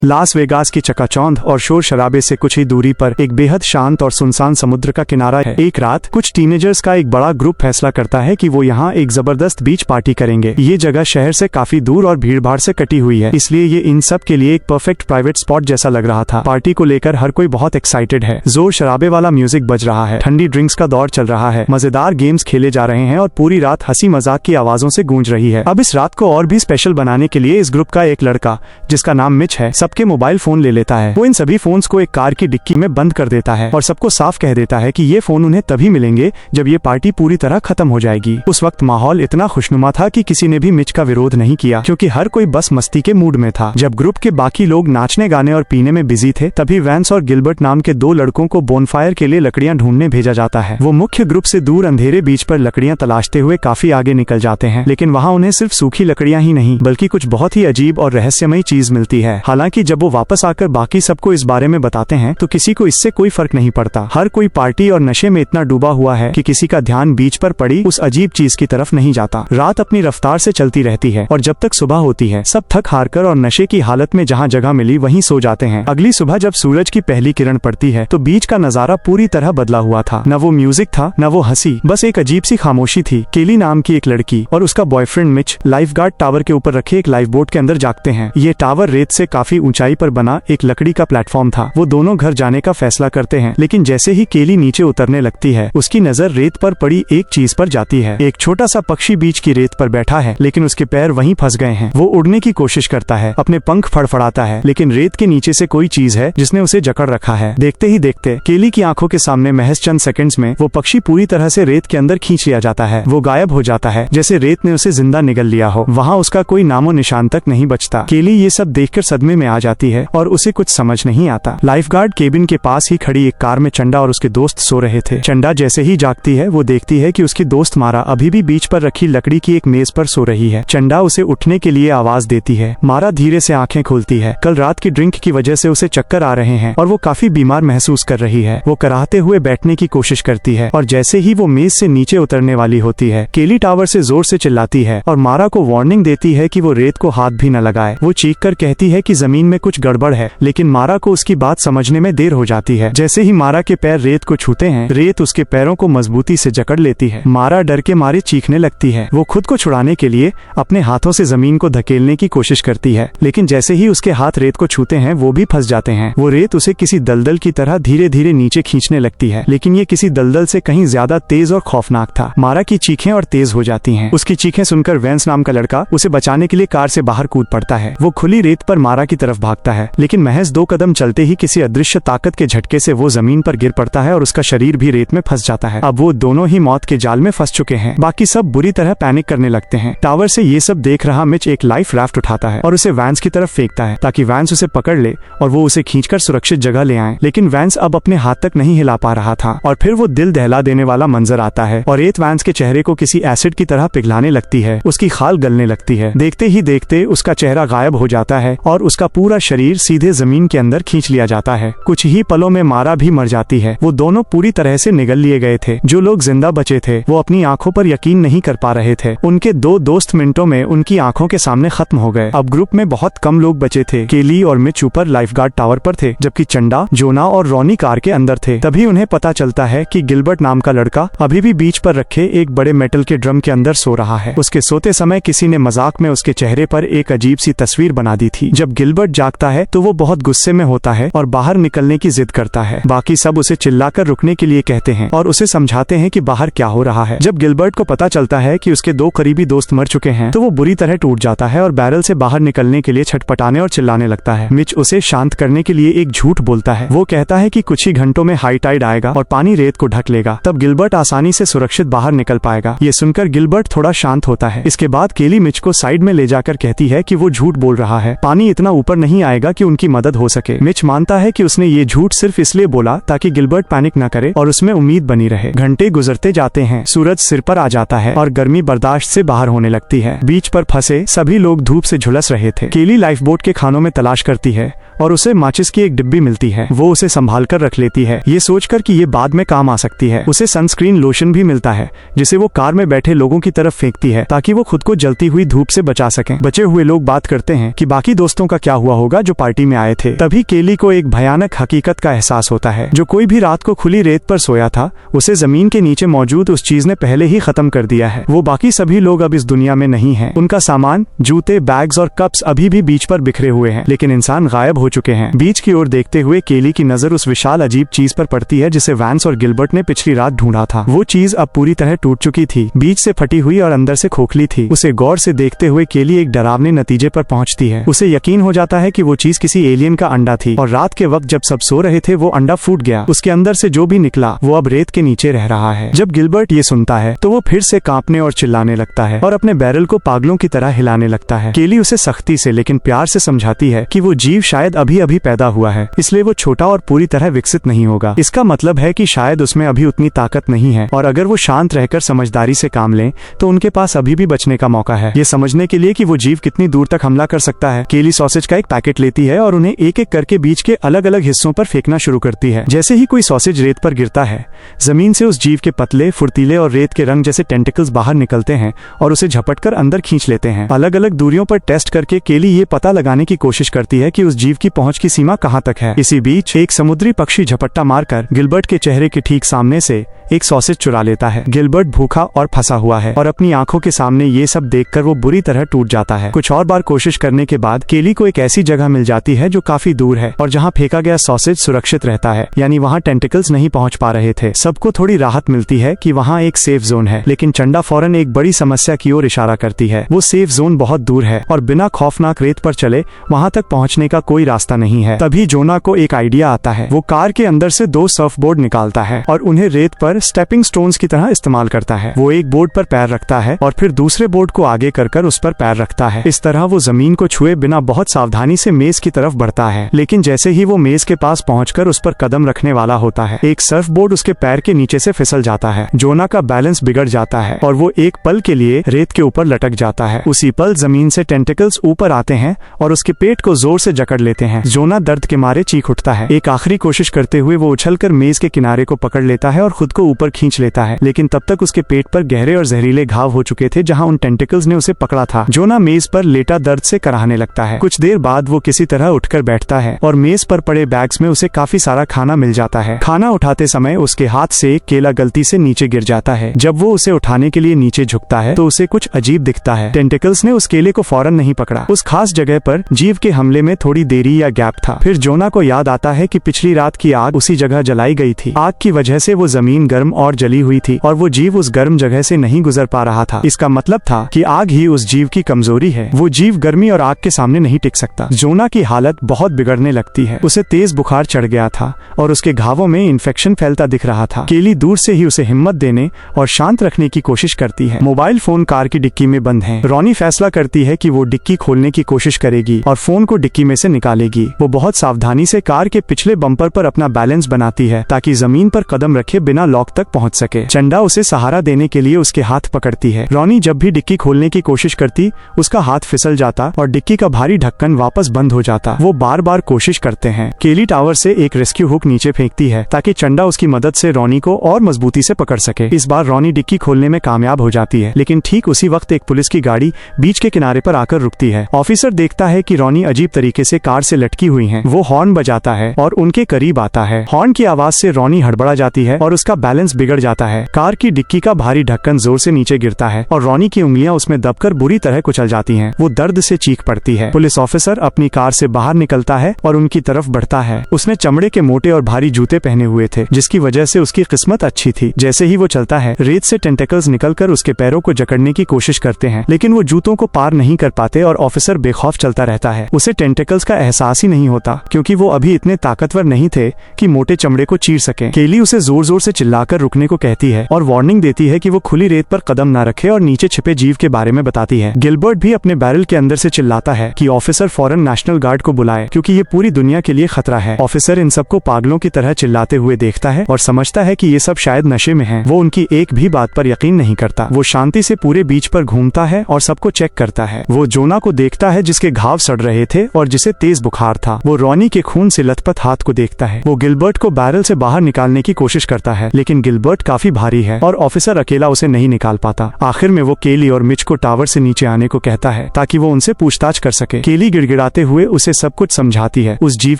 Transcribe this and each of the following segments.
Las Vegas की चकाचौंध और शोर शराबे से कुछ ही दूरी पर एक बेहद शांत और सुनसान समुद्र का किनारा है। एक रात कुछ टीनेजर्स का एक बड़ा ग्रुप फैसला करता है कि वो यहाँ एक जबरदस्त बीच पार्टी करेंगे। ये जगह शहर से काफी दूर और भीड़भाड़ से कटी हुई है, इसलिए ये इन सब के लिए एक परफेक्ट प्राइवेट स्पॉट जैसा लग रहा था। पार्टी को लेकर हर कोई बहुत एक्साइटेड है। जोर शराबे वाला म्यूजिक बज रहा है, ठंडी ड्रिंक्स का दौर चल रहा है, मजेदार गेम्स खेले जा रहे हैं और पूरी रात हंसी मजाक की आवाजों से गूंज रही है। अब इस रात को और भी स्पेशल बनाने के लिए इस ग्रुप का एक लड़का, जिसका नाम मिच है, सबके मोबाइल फोन लेता है। वो इन सभी फोन्स को एक कार की डिक्की में बंद कर देता है और सबको साफ कह देता है कि ये फोन उन्हें तभी मिलेंगे जब ये पार्टी पूरी तरह खत्म हो जाएगी। उस वक्त माहौल इतना खुशनुमा था कि किसी ने भी मिच का विरोध नहीं किया, क्योंकि हर कोई बस मस्ती के मूड में था। जब ग्रुप के बाकी लोग नाचने गाने और पीने में बिजी थे, तभी वैंस और गिलबर्ट नाम के दो लड़कों को बोनफायर के लिए लकड़ियां ढूंढने भेजा जाता है। वो मुख्य ग्रुप से दूर अंधेरे बीच पर लकड़ियां तलाशते हुए काफी आगे निकल जाते हैं, लेकिन वहाँ उन्हें सिर्फ सूखी लकड़ियां ही नहीं बल्कि कुछ बहुत ही अजीब और रहस्यमयी चीज मिलती है। हालांकि जब वो वापस आकर बाकी सबको इस बारे में बताते हैं तो किसी को इससे कोई फर्क नहीं पड़ता। हर कोई पार्टी और नशे में इतना डूबा हुआ है कि किसी का ध्यान बीच पर पड़ी उस अजीब चीज की तरफ नहीं जाता। रात अपनी रफ्तार से चलती रहती है और जब तक सुबह होती है सब थक हारकर और नशे की हालत में जहाँ जगह मिली वहीं सो जाते हैं। अगली सुबह जब सूरज की पहली किरण पड़ती है तो बीच का नजारा पूरी तरह बदला हुआ था। न वो म्यूजिक था, न वो हंसी, बस एक अजीब सी खामोशी थी। केली नाम की एक लड़की और उसका boyfriend Mitch life guard tower के ऊपर रखे एक लाइफ बोट के अंदर जागते हैं। ये टावर रेत से काफी ऊंचाई पर बना एक लकड़ी का प्लेटफॉर्म था। वो दोनों घर जाने का फैसला करते हैं, लेकिन जैसे ही केली नीचे उतरने लगती है उसकी नजर रेत पर पड़ी एक चीज पर जाती है। एक छोटा सा पक्षी बीच की रेत पर बैठा है, लेकिन उसके पैर वहीं फंस गए हैं। वो उड़ने की कोशिश करता है, अपने पंख फड़फड़ाता है, लेकिन रेत के नीचे से कोई चीज है जिसने उसे जकड़ रखा है। देखते ही देखते केली की आंखों के सामने महज चंद सेकंड्स में वो पक्षी पूरी तरह से रेत के अंदर खींच लिया जाता है। वो गायब हो जाता है, जैसे रेत ने उसे जिंदा निगल लिया हो। वहाँ उसका कोई नामो निशान तक नहीं बचता। केली ये सब देखकर सदमे में आ जाती है और उसे कुछ समझ नहीं आता। लाइफगार्ड केबिन के पास ही खड़ी एक कार में चंडा और उसके दोस्त सो रहे थे। चंडा जैसे ही जागती है वो देखती है कि उसकी दोस्त मारा अभी भी बीच पर रखी लकड़ी की एक मेज पर सो रही है। चंडा उसे उठने के लिए आवाज देती है। मारा धीरे से आंखें खोलती है। कल रात की ड्रिंक की वजह से उसे चक्कर आ रहे हैं और वो काफी बीमार महसूस कर रही है। वो कराहते हुए बैठने की कोशिश करती है और जैसे ही वो मेज से नीचे उतरने वाली होती है, केली टावर से जोर से चिल्लाती है और मारा को वार्निंग देती है कि वो रेत को हाथ भी न लगाए। वो चीख कर कहती है कि जमीन में कुछ गड़बड़ है, लेकिन मारा को उसकी बात समझने में देर हो जाती है। जैसे ही मारा के पैर रेत को छूते हैं, रेत उसके पैरों को मजबूती से जकड़ लेती है। मारा डर के मारे चीखने लगती है। वो खुद को छुड़ाने के लिए अपने हाथों से जमीन को धकेलने की कोशिश करती है, लेकिन जैसे ही उसके हाथ रेत को छूते हैं वो भी फंस जाते हैं। वो रेत उसे किसी दलदल की तरह धीरे धीरे नीचे खींचने लगती है, लेकिन ये किसी दलदल से कहीं ज्यादा तेज और खौफनाक था। मारा की चीखें और तेज हो जाती हैं। उसकी चीखें सुनकर वैंस नाम का लड़का उसे बचाने के लिए कार से बाहर कूद पड़ता है। वो खुली रेत पर मारा की तरफ भागता है, लेकिन महज 2 कदम चलते ही किसी अदृश्य ताकत के झटके से वो जमीन पर गिर पड़ता है और उसका शरीर भी रेत में फंस जाता है। अब वो दोनों ही मौत के जाल में फंस चुके हैं। बाकी सब बुरी तरह पैनिक करने लगते हैं। टावर से ये सब देख रहा मिच एक लाइफ राफ्ट उठाता है और उसे वैंस की तरफ फेंकता है ताकि वैंस उसे पकड़ ले और वो उसे खींचकर सुरक्षित जगह ले आए। लेकिन वैंस अब अपने हाथ तक नहीं हिला पा रहा था और फिर वो दिल दहला देने वाला मंजर आता है और रेत वैंस के चेहरे को किसी एसिड की तरह पिघलाने लगती है। उसकी खाल गलने लगती है। देखते ही देखते उसका चेहरा गायब हो जाता है और उसका पूरा शरीर सीधे जमीन के अंदर खींच लिया जाता है। कुछ ही पलों में मारा भी मर जाती है। वो दोनों पूरी तरह से निगल लिए गए थे। जो लोग जिंदा बचे थे वो अपनी आंखों पर यकीन नहीं कर पा रहे थे। उनके 2 दोस्त मिनटों में उनकी आंखों के सामने खत्म हो गए। अब ग्रुप में बहुत कम लोग बचे थे। केली और मिच ऊपर लाइफगार्ड टावर पर थे, जबकि चंडा, जोना और रॉनी कार के अंदर थे। तभी उन्हें पता चलता है कि गिलबर्ट नाम का लड़का अभी भी बीच पर रखे एक बड़े मेटल के ड्रम के अंदर सो रहा है। उसके सोते समय किसी ने मजाक में उसके चेहरे पर एक अजीब सी तस्वीर बना दी थी। जब गिलबर्ट जागता है तो वो बहुत गुस्से में होता है और बाहर निकलने की जिद करता है। बाकी सब उसे चिल्लाकर रुकने के लिए कहते हैं और उसे समझाते हैं कि बाहर क्या हो रहा है। जब गिलबर्ट को पता चलता है कि उसके 2 करीबी दोस्त मर चुके हैं तो वो बुरी तरह टूट जाता है और बैरल से बाहर निकलने के लिए छटपटाने और चिल्लाने लगता है। मिच उसे शांत करने के लिए एक झूठ बोलता है। वो कहता है कि कुछ ही घंटों में हाई टाइड आएगा और पानी रेत को ढक लेगा, तब गिलबर्ट आसानी से सुरक्षित बाहर निकल पाएगा। ये सुनकर गिलबर्ट थोड़ा शांत होता है। इसके बाद केली मिच को साइड में ले जाकर कहती है कि वो झूठ बोल रहा है। पानी इतना ऊपर नहीं आएगा कि उनकी मदद हो सके। मिच मानता है कि उसने ये झूठ सिर्फ इसलिए बोला ताकि गिलबर्ट पैनिक न करे और उसमें उम्मीद बनी रहे। घंटे गुजरते जाते हैं। सूरज सिर पर आ जाता है और गर्मी बर्दाश्त से बाहर होने लगती है। बीच पर फंसे सभी लोग धूप से झुलस रहे थे। केली लाइफ बोट के खानों में तलाश करती है और उसे माचिस की एक डिब्बी मिलती है। वो उसे संभाल कर रख लेती है, ये सोचकर कि ये बाद में काम आ सकती है। उसे सनस्क्रीन लोशन भी मिलता है जिसे वो कार में बैठे लोगों की तरफ फेंकती है ताकि वो खुद को जलती हुई धूप से बचा सकें। बचे हुए लोग बात करते हैं कि बाकी दोस्तों का क्या हुआ हुआ होगा जो पार्टी में आए थे। तभी केली को एक भयानक हकीकत का एहसास होता है। जो कोई भी रात को खुली रेत पर सोया था उसे जमीन के नीचे मौजूद उस चीज ने पहले ही खत्म कर दिया है। वो बाकी सभी लोग अब इस दुनिया में नहीं हैं। उनका सामान, जूते, बैग्स और कप्स अभी भी बीच पर बिखरे हुए हैं, लेकिन इंसान गायब हो चुके हैं। बीच की ओर देखते हुए केली की नजर उस विशाल अजीब चीज पर पड़ती है जिसे वैंस और गिलबर्ट ने पिछली रात ढूंढा था। वो चीज अब पूरी तरह टूट चुकी थी, बीच से फटी हुई और अंदर से खोखली थी। उसे गौर से देखते हुए केली एक डरावने नतीजे पर पहुंचती है। उसे यकीन हो जाता है कि वो चीज किसी एलियन का अंडा थी और रात के वक्त जब सब सो रहे थे वो अंडा फूट गया। उसके अंदर से जो भी निकला वो अब रेत के नीचे रह रहा है। जब गिलबर्ट ये सुनता है तो वो फिर से कांपने और चिल्लाने लगता है और अपने बैरल को पागलों की तरह हिलाने लगता है। केली उसे सख्ती से लेकिन प्यार से समझाती है कि वो जीव शायद अभी अभी पैदा हुआ है, इसलिए वो छोटा और पूरी तरह विकसित नहीं होगा। इसका मतलब है कि शायद उसमें अभी उतनी ताकत नहीं है और अगर वो शांत रहकर समझदारी से काम लें तो उनके पास अभी भी बचने का मौका है। ये समझने के लिए कि वो जीव कितनी दूर तक हमला कर सकता है, केली सॉसेज का एक पैकेट लेती है और उन्हें एक एक करके बीच के अलग अलग हिस्सों पर फेंकना शुरू करती है। जैसे ही कोई सॉसेज रेत पर गिरता है, जमीन से उस जीव के पतले, फुर्तीले और रेत के रंग जैसे टेंटिकल्स बाहर निकलते हैं और उसे झपटकर अंदर खींच लेते हैं। अलग अलग दूरियों पर टेस्ट करके केली ये पता लगाने की कोशिश करती है कि उस जीव की पहुंच की सीमा कहां तक है। इसी बीच एक समुद्री पक्षी झपट्टा मारकर गिलबर्ट के चेहरे के ठीक सामने से एक सॉसेज चुरा लेता है। गिलबर्ट भूखा और फंसा हुआ है और अपनी आंखों के सामने ये सब देखकर वो बुरी तरह टूट जाता है। कुछ और बार कोशिश करने के बाद केली को एक ऐसी जगह मिल जाती है जो काफी दूर है और जहाँ फेंका गया सॉसेज सुरक्षित रहता है, यानी वहाँ टेंटिकल्स नहीं पहुँच पा रहे थे। सबको थोड़ी राहत मिलती है कि वहाँ एक सेफ जोन है, लेकिन चंडा फौरन एक बड़ी समस्या की ओर इशारा करती है। वो सेफ जोन बहुत दूर है और बिना खौफनाक रेत पर चले वहाँ तक पहुँचने का कोई रास्ता नहीं है। तभी जोना को एक आइडिया आता है। वो कार के अंदर से 2 सर्फबोर्ड निकालता है और उन्हें रेत पर स्टेपिंग स्टोन्स की तरह इस्तेमाल करता है। वो एक बोर्ड पर पैर रखता है और फिर दूसरे बोर्ड को आगे कर उस पर पैर रखता है। इस तरह वो जमीन को छुए बिना बहुत सावधानी से मेज की तरफ बढ़ता है, लेकिन जैसे ही वो मेज के पास पहुंचकर उस पर कदम रखने वाला होता है, एक सर्फ बोर्ड उसके पैर के नीचे से फिसल जाता है। जोना का बैलेंस बिगड़ जाता है और वो एक पल के लिए रेत के ऊपर लटक जाता है। उसी पल जमीन से टेंटिकल्स ऊपर आते हैं और उसके पेट को जोर से जकड़ लेते हैं। जोना दर्द के मारे चीख उठता है। एक आखिरी कोशिश करते हुए वो उछलकर मेज के किनारे को पकड़ लेता है और खुद को ऊपर खींच लेता है, लेकिन तब तक उसके पेट पर गहरे और जहरीले घाव हो चुके थे जहां उन टेंटिकल्स ने उसे पकड़ा था। जोना मेज पर लेटा दर्द से कराहने लगता है। कुछ देर बाद वो किसी तरह उठकर बैठता है और मेज पर पड़े बैग्स में उसे काफी सारा खाना मिल जाता है। खाना उठाते समय उसके हाथ से एक केला गलती से नीचे गिर जाता है। जब वो उसे उठाने के लिए नीचे झुकता है तो उसे कुछ अजीब दिखता है। टेंटिकल्स ने उस केले को फौरन नहीं पकड़ा। उस खास जगह पर जीव के हमले में थोड़ी देरी या गैप था। फिर जोना को याद आता है कि पिछली रात की आग उसी जगह जलाई गई थी। आग की वजह से वो जमीन गर्म और जली हुई थी और वो जीव उस गर्म जगह से नहीं गुजर पा रहा था। इसका मतलब था कि आग ही उस जीव की कमजोरी है। वो जीव गर्मी और आग के सामने नहीं टिक सकता। जोना की हालत बहुत बिगड़ने लगती है। उसे तेज बुखार चढ़ गया था और उसके घावों में इन्फेक्शन फैलता दिख रहा था। केली दूर से ही उसे हिम्मत देने और शांत रखने की कोशिश करती है। मोबाइल फोन कार की डिक्की में बंद है। रॉनी फैसला करती है कि वो डिक्की खोलने की कोशिश करेगी और फोन को डिक्की में से निकालेगी। वो बहुत सावधानी से कार के पिछले बम्पर पर अपना बैलेंस बनाती है ताकि जमीन पर कदम रखे बिना लॉक तक पहुंच सके। चंडा उसे सहारा देने के लिए उसके हाथ पकड़ती है। रॉनी जब भी डिक्की खोलने की कोशिश करती उसका हाथ फिसल जाता और डिक्की का भारी ढक्कन वापस बंद हो जाता। वो बार बार कोशिश करते हैं। केली टावर से एक रेस्क्यू हुक नीचे फेंकती है ताकि चंडा उसकी मदद से रॉनी को और मजबूती से पकड़ सके। इस बार रॉनी डिक्की खोलने में कामयाब हो जाती है, लेकिन ठीक उसी वक्त एक पुलिस की गाड़ी बीच के किनारे पर आकर रुकती है। ऑफिसर देखता है कि रॉनी अजीब तरीके से कार से लटकी हुई है। वो हॉर्न बजाता है और उनके करीब आता है। हॉर्न की आवाज से रॉनी हड़बड़ा जाती है और उसका बैलेंस बिगड़ जाता है। कार की डिक्की का भारी ढक्कन जोर से नीचे गिरता है और रॉनी की उंगलियां उसमें दबकर बुरी तरह कुचल जाती हैं। वो दर्द से चीख पड़ती है। पुलिस ऑफिसर अपनी कार से बाहर निकलता है और उनकी तरफ बढ़ता है। उसने चमड़े के मोटे और भारी जूते पहने हुए थे, जिसकी वजह से उसकी किस्मत अच्छी थी। जैसे ही वो चलता है, रेत से टेंटिकल्स निकलकर उसके पैरों को जकड़ने की कोशिश करते हैं, लेकिन वो जूतों को पार नहीं कर पाते और ऑफिसर बेखौफ चलता रहता है। उसे टेंटिकल्स का एहसास ही नहीं होता क्योंकि वो अभी इतने ताकतवर नहीं थे कि मोटे चमड़े को चीर सके। केली उसे जोर जोर से चिल्लाकर रुकने को कहती है और वार्निंग देती है कि वो खुली रेत पर कदम न रखे और नीचे छिपे जीव के बारे में बताती है। गिलबर्ट भी अपने बैरल के अंदर से चिल्लाता है कि ऑफिसर फौरन नेशनल गार्ड को बुलाए क्योंकि ये पूरी दुनिया के लिए खतरा है। ऑफिसर इन सबको पागलों की तरह चिल्लाते हुए देखता है और समझता है कि ये सब शायद नशे में हैं। वो उनकी एक भी बात पर यकीन नहीं करता। वो शांति से पूरे बीच पर घूमता है और सबको चेक करता है। वो जोना को देखता है जिसके घाव सड़ रहे थे और जिसे तेज बुखार था। वो रॉनी के खून से लथपथ हाथ को देखता है। वो गिलबर्ट को बैरल से बाहर निकालने की कोशिश करता है, लेकिन गिलबर्ट काफी भारी है और ऑफिसर अकेला उसे नहीं निकाल पाता। आखिर में वो केली और मिच को टावर से नीचे आने को कहता है ताकि वो उनसे पूछताछ कर सके। केली गिड़गिड़ा चिढ़ाते हुए उसे सब कुछ समझाती है, उस जीव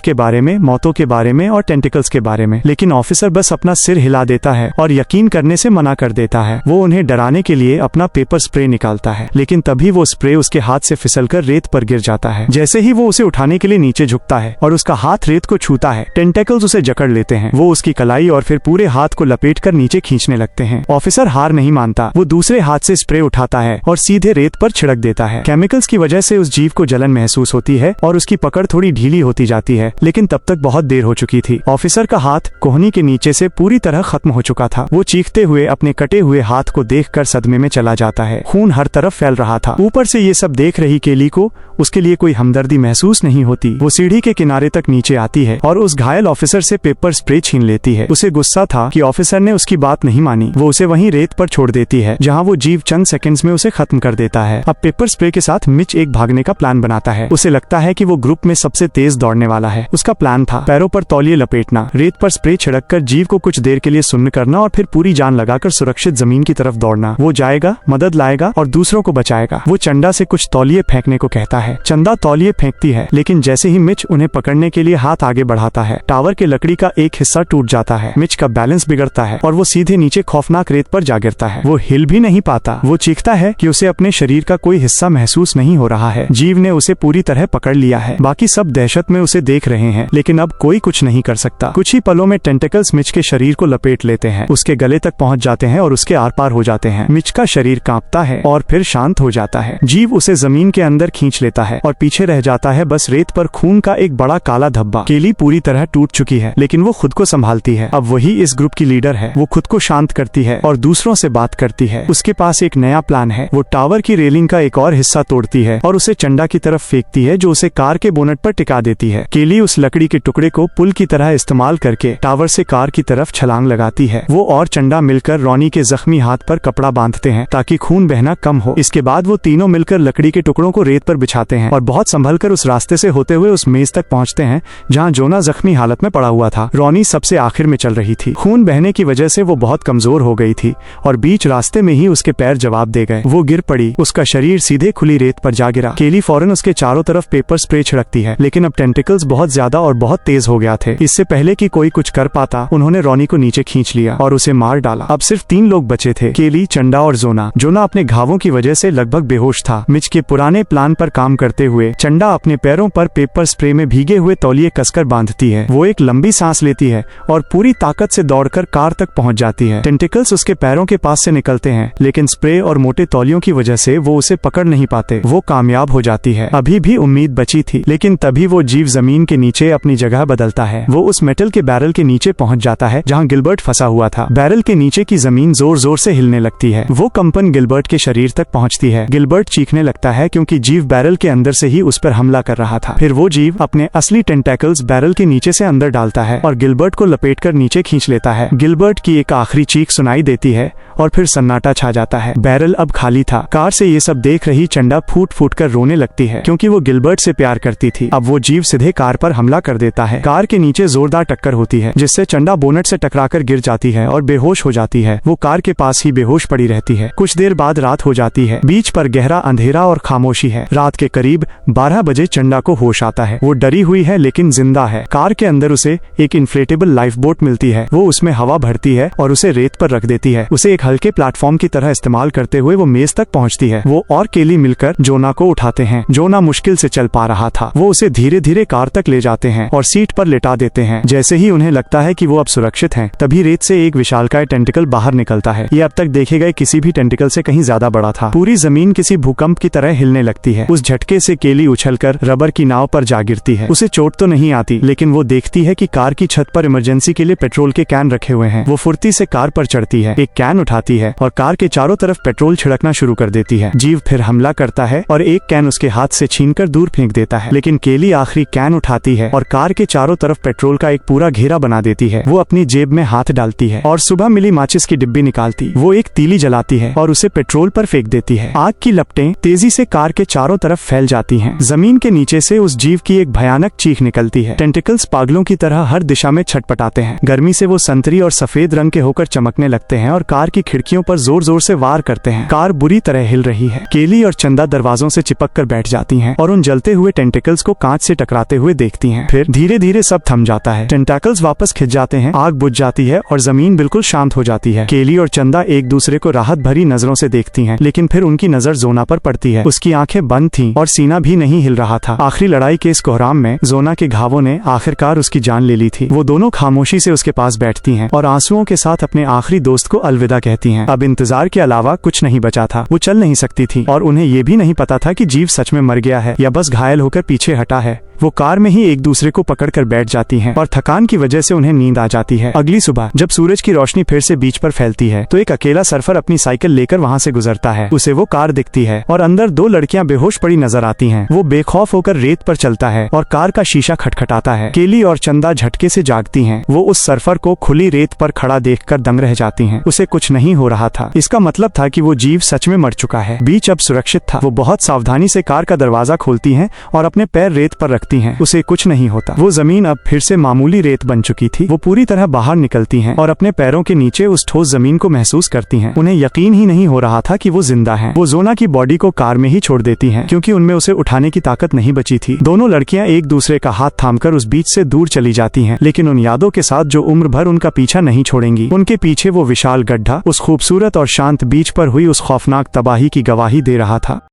के बारे में, मौतों के बारे में और टेंटिकल्स के बारे में। लेकिन ऑफिसर बस अपना सिर हिला देता है और यकीन करने से मना कर देता है। वो उन्हें डराने के लिए अपना पेपर स्प्रे निकालता है, लेकिन तभी वो स्प्रे उसके हाथ से फिसलकर रेत पर गिर जाता है। जैसे ही वो उसे उठाने के लिए नीचे झुकता है और उसका हाथ रेत को छूता है, टेंटेकल्स उसे जकड़ लेते हैं। वो उसकी कलाई और फिर पूरे हाथ को लपेटकर नीचे खींचने लगते हैं। ऑफिसर हार नहीं मानता, वो दूसरे हाथ से स्प्रे उठाता है और सीधे रेत पर छिड़क देता है। केमिकल्स की वजह से उस जीव को जलन महसूस होती है और उसकी पकड़ थोड़ी ढीली होती जाती है, लेकिन तब तक बहुत देर हो चुकी थी। ऑफिसर का हाथ कोहनी के नीचे से पूरी तरह खत्म हो चुका था। वो चीखते हुए अपने कटे हुए हाथ को देखकर सदमे में चला जाता है। खून हर तरफ फैल रहा था। ऊपर से ये सब देख रही केली को उसके लिए कोई हमदर्दी महसूस नहीं होती। वो सीढ़ी के किनारे तक नीचे आती है और उस घायल ऑफिसर से पेपर स्प्रे छीन लेती है। उसे गुस्सा था कि ऑफिसर ने उसकी बात नहीं मानी। वो उसे वहीं रेत पर छोड़ देती है, जहां वो जीव चंद सेकंड्स में उसे खत्म कर देता है। अब पेपर स्प्रे के साथ मिच एक भागने का प्लान बनाता है। उसे लगता है कि वो ग्रुप में सबसे तेज दौड़ने वाला है। उसका प्लान था पैरों पर तौलिए लपेटना, रेत पर स्प्रे छिड़ककर जीव को कुछ देर के लिए सुन्न करना और फिर पूरी जान लगाकर सुरक्षित जमीन की तरफ दौड़ना। वो जाएगा, मदद लाएगा और दूसरों को बचाएगा। वो चंदा से कुछ तौलिए फेंकने को कहता है। चंदा तौलिए फेंकती है, लेकिन जैसे ही मिच उन्हें पकड़ने के लिए हाथ आगे बढ़ाता है, टावर के लकड़ी का एक हिस्सा टूट जाता है। मिच का बैलेंस बिगड़ता है और वो सीधे नीचे खौफनाक रेत पर जा गिरता है। वो हिल भी नहीं पाता। वो चीखता है कि उसे अपने शरीर का कोई हिस्सा महसूस नहीं हो रहा है। जीव ने उसे पूरी तरह पकड़ लिया है। बाकी सब दहशत में उसे देख रहे हैं, लेकिन अब कोई कुछ नहीं कर सकता। कुछ ही पलों में टेंटिकल्स मिच के शरीर को लपेट लेते हैं, उसके गले तक पहुंच जाते हैं और उसके आर पार हो जाते हैं। मिच का शरीर कांपता है और फिर शांत हो जाता है। जीव उसे जमीन के अंदर खींच लेता है और पीछे रह जाता है बस रेत पर खून का एक बड़ा काला धब्बा। केली पूरी तरह टूट चुकी है, लेकिन वो खुद को संभालती है। अब वही इस ग्रुप की लीडर है। वो खुद को शांत करती है और दूसरों से बात करती है। उसके पास एक नया प्लान है। वो टावर की रेलिंग का एक और हिस्सा तोड़ती है और उसे चंदा की तरफ फेंकती है, जो उसे कार के बोनट पर टिका देती है। केली उस लकड़ी के टुकड़े को पुल की तरह इस्तेमाल करके टावर से कार की तरफ छलांग लगाती है। वो और चंदा मिलकर रॉनी के जख्मी हाथ पर कपड़ा बांधते हैं ताकि खून बहना कम हो। इसके बाद वो तीनों मिलकर लकड़ी के टुकड़ों को रेत पर बिछाते हैं और बहुत संभलकर उस रास्ते से होते हुए उस मेज तक पहुंचते हैं जहां जोना जख्मी हालत में पड़ा हुआ था। रॉनी सबसे आखिर में चल रही थी। खून बहने की वजह से वो बहुत कमजोर हो गई थी और बीच रास्ते में ही उसके पैर जवाब दे गए। वो गिर पड़ी, उसका शरीर सीधे खुली रेत पर जा गिरा। केली फौरन उसके चारों तरफ पेपर स्प्रे छिड़कती है, लेकिन अब टेंटिकल्स बहुत ज्यादा और बहुत तेज हो गया थे। इससे पहले कि कोई कुछ कर पाता, उन्होंने रॉनी को नीचे खींच लिया और उसे मार डाला। अब सिर्फ 3 लोग बचे थे, केली, चंदा और जोना। जोना अपने घावों की वजह से लगभग बेहोश था। मिच के पुराने प्लान पर काम करते हुए चंदा अपने पैरों पर पेपर स्प्रे में भीगे हुए तौलिए कसकर बांधती है। वो एक लंबी सांस लेती है और पूरी ताकत से दौड़कर कार तक पहुंच जाती है। टेंटिकल्स उसके पैरों के पास से निकलते हैं, लेकिन स्प्रे और मोटे तौलियों की वजह से वो उसे पकड़ नहीं पाते। वो कामयाब हो जाती है। अभी भी उम्मीद बची थी, लेकिन तभी वो जीव जमीन के नीचे अपनी जगह बदलता है। वो उस मेटल के बैरल के नीचे पहुंच जाता है जहां गिलबर्ट फंसा हुआ था। बैरल के नीचे की जमीन जोर जोर से हिलने लगती है। वो कंपन गिलबर्ट के शरीर तक पहुंचती है। गिलबर्ट चीखने लगता है क्योंकि जीव बैरल के अंदर से ही उस पर हमला कर रहा था। फिर वो जीव अपने असली टेंटेकल्स बैरल के नीचे से अंदर डालता है और गिलबर्ट को लपेटकर नीचे खींच लेता है। गिलबर्ट की एक आखिरी चीख सुनाई देती है और फिर सन्नाटा छा जाता है। बैरल अब खाली था। कार से ये सब देख रही चंदा फूट फूट कर रोने लगती है क्योंकि वो गिलबर्ट से प्यार करती थी। अब वो जीव सीधे कार पर हमला कर देता है। कार के नीचे जोरदार टक्कर होती है, जिससे चंदा बोनट से टकराकर गिर जाती है और बेहोश हो जाती है। वो कार के पास ही बेहोश पड़ी रहती है। कुछ देर बाद रात हो जाती है। बीच पर गहरा अंधेरा और खामोशी है। रात के करीब 12 बजे चंदा को होश आता है। वो डरी हुई है लेकिन जिंदा है। कार के अंदर उसे एक इन्फ्लेटेबल लाइफ बोट मिलती है। वो उसमें हवा भरती है और उसे रेत पर रख देती है। उसे एक हल्के प्लेटफॉर्म की तरह इस्तेमाल करते हुए वो मेज तक पहुंचती है। वो और केली मिलकर जोना को उठाते हैं। जोना मुश्किल से चल पा रहा था। वो उसे धीरे धीरे कार तक ले जाते हैं और सीट पर लेटा देते हैं। जैसे ही उन्हें लगता है कि वो अब सुरक्षित हैं, तभी रेत से एक विशालकाय टेंटिकल बाहर निकलता है। ये अब तक देखे गए किसी भी टेंटिकल से कहीं ज्यादा बड़ा था। पूरी जमीन किसी भूकंप की तरह हिलने लगती है। उस झटके से केली उछलकर रबर की नाव पर जा गिरती है। उसे चोट तो नहीं आती, लेकिन वो देखती है कि कार की छत पर इमरजेंसी के लिए पेट्रोल के कैन रखे हुए हैं। वो फुर्ती से कार पर चढ़ती है, एक कैन उठाती है और कार के चारों तरफ पेट्रोल छिड़कना शुरू कर देती है। जीव फिर हमला करता है और एक कैन उसके हाथ से छीनकर दूर फेंक देता है, लेकिन केली आखिरी कैन उठाती है और कार के चारों तरफ पेट्रोल का एक पूरा घेरा बना देती है। वो अपनी जेब में हाथ डालती है और सुबह मिली माचिस की डिब्बी निकालती। वो एक तीली जलाती है और उसे पेट्रोल पर फेंक देती है। आग की लपटें तेजी से कार के चारों तरफ फैल जाती हैं। जमीन के नीचे से उस जीव की एक भयानक चीख निकलती है। टेंटिकल्स पागलों की तरह हर दिशा में छटपटाते हैं। गर्मी से वो संतरी और सफेद रंग के होकर चमकने लगते हैं और कार की खिड़कियों पर जोर जोर से वार करते हैं। कार बुरी तरह हिल रही है। केली और चंदा दरवाजों से चिपक कर बैठ जाती हैं और उन जलते हुए टेंटिकल्स को कांच से टकराते हुए देखती हैं। फिर धीरे धीरे सब थम जाता है। टेंटाकल्स वापस खिंच जाते हैं, आग बुझ जाती है और जमीन बिल्कुल शांत हो जाती है। केली और चंदा एक दूसरे को राहत भरी नजरों से देखती हैं, लेकिन फिर उनकी नजर जोना पर पड़ती है। उसकी आंखें बंद थीं और सीना भी नहीं हिल रहा था। आखिरी लड़ाई के इस कोहराम में जोना के घावों ने आखिरकार उसकी जान ले ली थी। वो दोनों खामोशी से उसके पास बैठती हैं और आंसुओं के साथ अपने आखिरी दोस्त को अलविदा कहती हैं। अब इंतजार के अलावा कुछ नहीं बचा था। वो चल नहीं सकती थी और उन्हें ये भी नहीं पता था कि जीव सच में मर गया है या बस घायल होकर पीछे हटा है। वो कार में ही एक दूसरे को पकड़कर बैठ जाती हैं और थकान की वजह से उन्हें नींद आ जाती है। अगली सुबह जब सूरज की रोशनी फिर से बीच पर फैलती है तो एक अकेला सर्फर अपनी साइकिल लेकर वहाँ से गुजरता है। उसे वो कार दिखती है और अंदर दो लड़कियां बेहोश पड़ी नजर आती हैं। वो बेखौफ होकर रेत पर चलता है और कार का शीशा खटखटाता है। केली और चंदा झटके से जागती हैं। वो उस सर्फर को खुली रेत पर खड़ा देखकर दंग रह जाती हैं। उसे कुछ नहीं हो रहा था। इसका मतलब था कि वो जीव सच में मर चुका है। बीच अब सुरक्षित था। वो बहुत सावधानी से कार का दरवाजा खोलती हैं और अपने पैर रेत पर रखती हैं। उसे कुछ नहीं होता। वो जमीन अब फिर से मामूली रेत बन चुकी थी। वो पूरी तरह बाहर निकलती हैं और अपने पैरों के नीचे उस ठोस जमीन को महसूस करती हैं। उन्हें यकीन ही नहीं हो रहा था कि वो जिंदा हैं। वो जोना की बॉडी को कार में ही छोड़ देती हैं क्योंकि उनमें उसे उठाने की ताकत नहीं बची थी। दोनों लड़कियां एक दूसरे का हाथ थामकर उस बीच से दूर चली जाती हैं, लेकिन उन यादों के साथ जो उम्र भर उनका पीछा नहीं छोड़ेंगी। उनके पीछे वो विशाल गड्ढा उस खूबसूरत और शांत बीच पर हुई उस खौफनाक तबाही की गवाही दे रहा था।